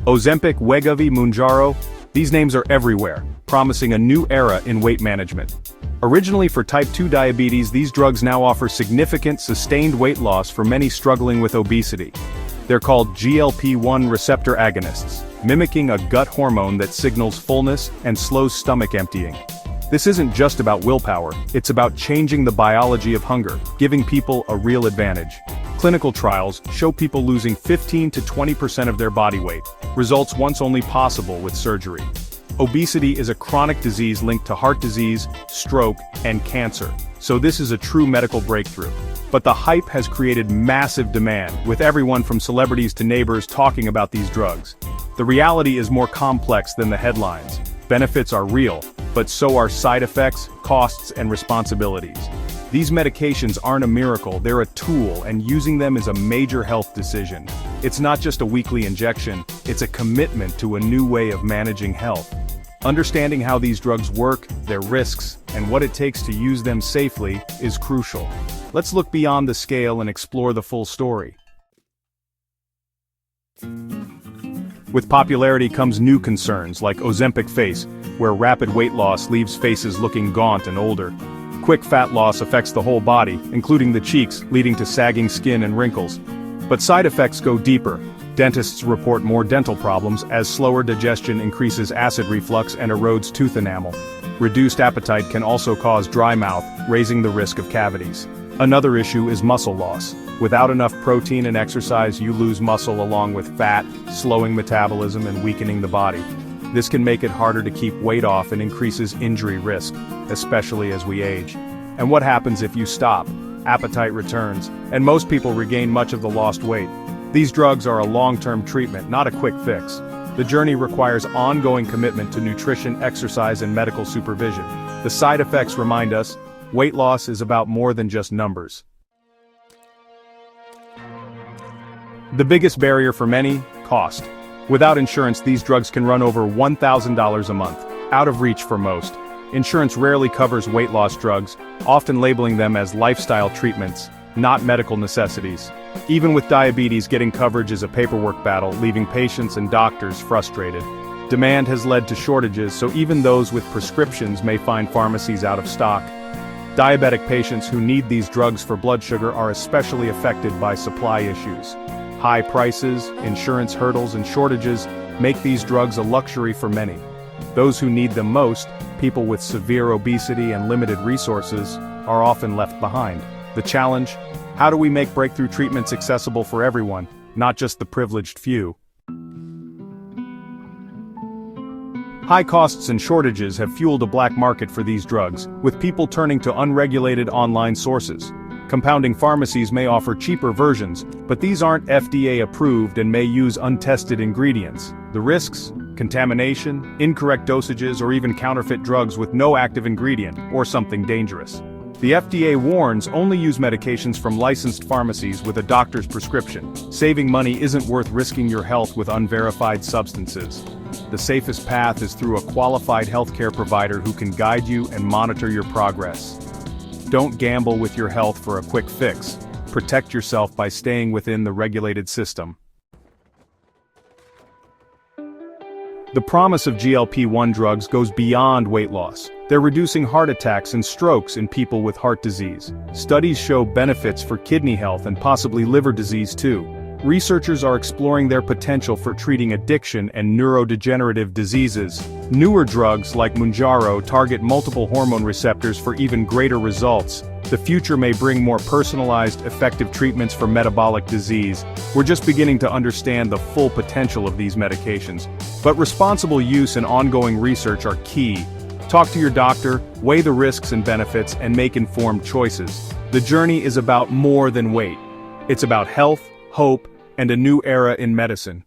Ozempic, Wegovy, Mounjaro, these names are everywhere, promising a new era in weight management. Originally for type 2 diabetes, these drugs now offer significant, sustained weight loss for many struggling with obesity. They're called GLP-1 receptor agonists, mimicking a gut hormone that signals fullness and slows stomach emptying. This isn't just about willpower, it's about changing the biology of hunger, giving people a real advantage. Clinical trials show people losing 15 to 20% of their body weight, results once only possible with surgery. Obesity is a chronic disease linked to heart disease, stroke, and cancer, so this is a true medical breakthrough. But the hype has created massive demand, with everyone from celebrities to neighbors talking about these drugs. The reality is more complex than the headlines. Benefits are real, but so are side effects, costs, and responsibilities. These medications aren't a miracle, they're a tool, and using them is a major health decision. It's not just a weekly injection, it's a commitment to a new way of managing health. Understanding how these drugs work, their risks, and what it takes to use them safely is crucial. Let's look beyond the scale and explore the full story. With popularity comes new concerns like Ozempic Face, where rapid weight loss leaves faces looking gaunt and older. Quick fat loss affects the whole body, including the cheeks, leading to sagging skin and wrinkles. But side effects go deeper. Dentists report more dental problems as slower digestion increases acid reflux and erodes tooth enamel. Reduced appetite can also cause dry mouth, raising the risk of cavities. Another issue is muscle loss. Without enough protein and exercise, you lose muscle along with fat, slowing metabolism and weakening the body. This can make it harder to keep weight off and increases injury risk, especially as we age. And what happens if you stop? Appetite returns, and most people regain much of the lost weight. These drugs are a long-term treatment, not a quick fix. The journey requires ongoing commitment to nutrition, exercise, and medical supervision. The side effects remind us, weight loss is about more than just numbers. The biggest barrier for many, cost. Without insurance, these drugs can run over $1,000 a month, out of reach for most. Insurance rarely covers weight loss drugs, often labeling them as lifestyle treatments, not medical necessities. Even with diabetes, getting coverage is a paperwork battle, leaving patients and doctors frustrated. Demand has led to shortages, so even those with prescriptions may find pharmacies out of stock. Diabetic patients who need these drugs for blood sugar are especially affected by supply issues. High prices, insurance hurdles, and shortages make these drugs a luxury for many. Those who need them most, people with severe obesity and limited resources, are often left behind. The challenge? How do we make breakthrough treatments accessible for everyone, not just the privileged few? High costs and shortages have fueled a black market for these drugs, with people turning to unregulated online sources. Compounding pharmacies may offer cheaper versions, but these aren't FDA approved and may use untested ingredients. The risks? Contamination, incorrect dosages, or even counterfeit drugs with no active ingredient, or something dangerous. The FDA warns only use medications from licensed pharmacies with a doctor's prescription. Saving money isn't worth risking your health with unverified substances. The safest path is through a qualified healthcare provider who can guide you and monitor your progress. Don't gamble with your health for a quick fix. Protect yourself by staying within the regulated system. The promise of GLP-1 drugs goes beyond weight loss. They're reducing heart attacks and strokes in people with heart disease. Studies show benefits for kidney health and possibly liver disease too. Researchers are exploring their potential for treating addiction and neurodegenerative diseases. Newer drugs like Mounjaro target multiple hormone receptors for even greater results. The future may bring more personalized, effective treatments for metabolic disease. We're just beginning to understand the full potential of these medications. But responsible use and ongoing research are key. Talk to your doctor, weigh the risks and benefits, and make informed choices. The journey is about more than weight. It's about health, hope, and a new era in medicine.